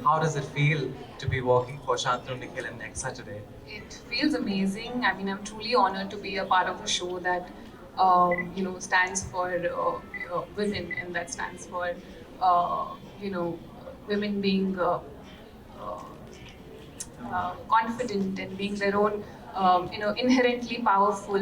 How does it feel to be working for Shantanu Nikhil and Next Saturday? It feels amazing. I mean, I'm truly honored to be a part of a show that, stands for women, and that stands for, women being uh, confident and being their own, inherently powerful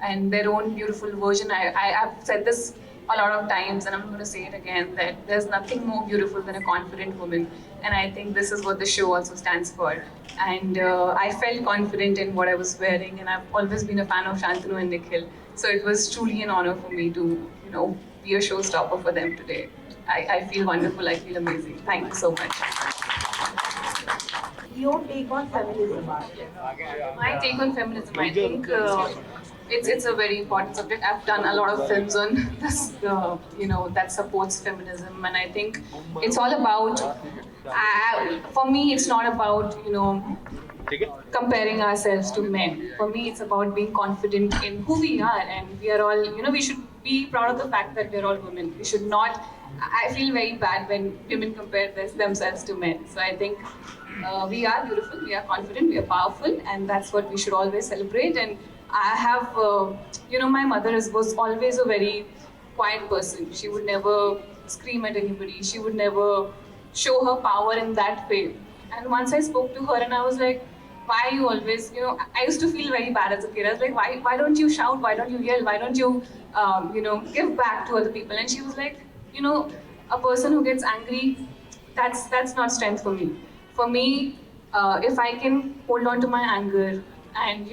and their own beautiful version. I've said this a lot of times, and I'm going to say it again, that there's nothing more beautiful than a confident woman. And I think this is what the show also stands for. And I felt confident in what I was wearing, and I've always been a fan of Shantanu and Nikhil. So it was truly an honor for me to, be a showstopper for them today. I feel wonderful. I feel amazing. Thank you so much. Your take on feminism? My take on feminism, I think it's a very important subject. I've done a lot of films on this, that supports feminism, and I think it's all about. For me, it's not about comparing ourselves to men. For me, it's about being confident in who we are, and we are all. We should be proud of the fact that we're all women. We should not. I feel very bad when women compare themselves to men. So I think we are beautiful, we are confident, we are powerful, and that's what we should always celebrate. And I have, my mother was always a very quiet person. She would never scream at anybody. She would never show her power in that way. And once I spoke to her, and I was like, why are you always, I used to feel very bad as a kid. I was like, why don't you shout? Why don't you yell? Why don't you, give back to other people? And she was like, a person who gets angry, that's not strength for me. For me, if I can hold on to my anger and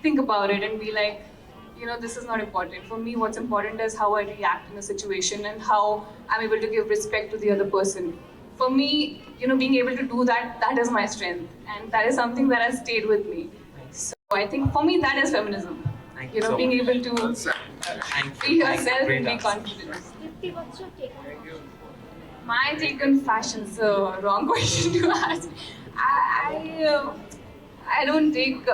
think about it and be like, this is not important. For me, what's important is how I react in a situation and how I'm able to give respect to the other person. For me, being able to do that, that is my strength, and that is something that has stayed with me. So I think for me, that is feminism. Thank you so Being much. able to Thank be you. yourself Great and be answer. confident. Tripti, what's your take on fashion? My take on fashion is a wrong question to ask. I don't take.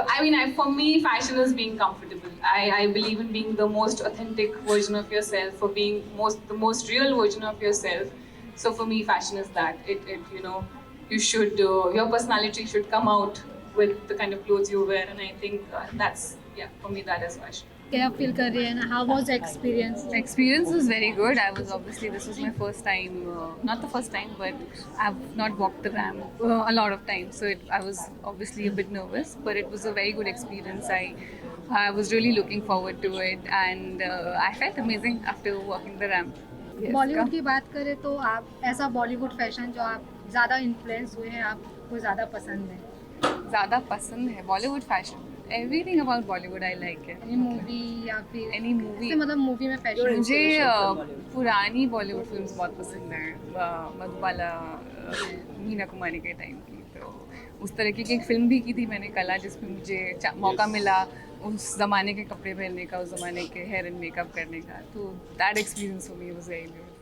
For me, fashion is being comfortable. I believe in being the most authentic version of yourself, for being the most real version of yourself. So for me, fashion is that. You should your personality should come out with the kind of clothes you wear, and I think that's for me that is fashion. क्या feel कर रही है ना how was experience The experience was very good. This was my first time, not the first time, but I've not walked the ramp a lot of times. So I was obviously a bit nervous, but it was a very good experience. I was really looking forward to it, and I felt amazing after walking the ramp. Yes, Bollywood come. की बात करें तो आप ऐसा Bollywood fashion जो आप ज़्यादा influence हुए हैं आपको ज़्यादा पसंद है ज़्यादा पसंद है Bollywood fashion. Everything about Bollywood I like it. Any movie या फिर Any movie. जैसे मतलब मूवी में फैशन मुझे पुरानी बॉलीवुड फिल्म्स बहुत पसंद हैं, मधुबाला, मीना कुमारी के टाइम की। तो उस तरीके की एक फिल्म भी की थी मैंने कला, जिसमें मुझे मौका मिला उस ज़माने के कपड़े पहनने का, उस ज़माने के हेयर एंड मेकअप करने का। तो that experience for me was very good.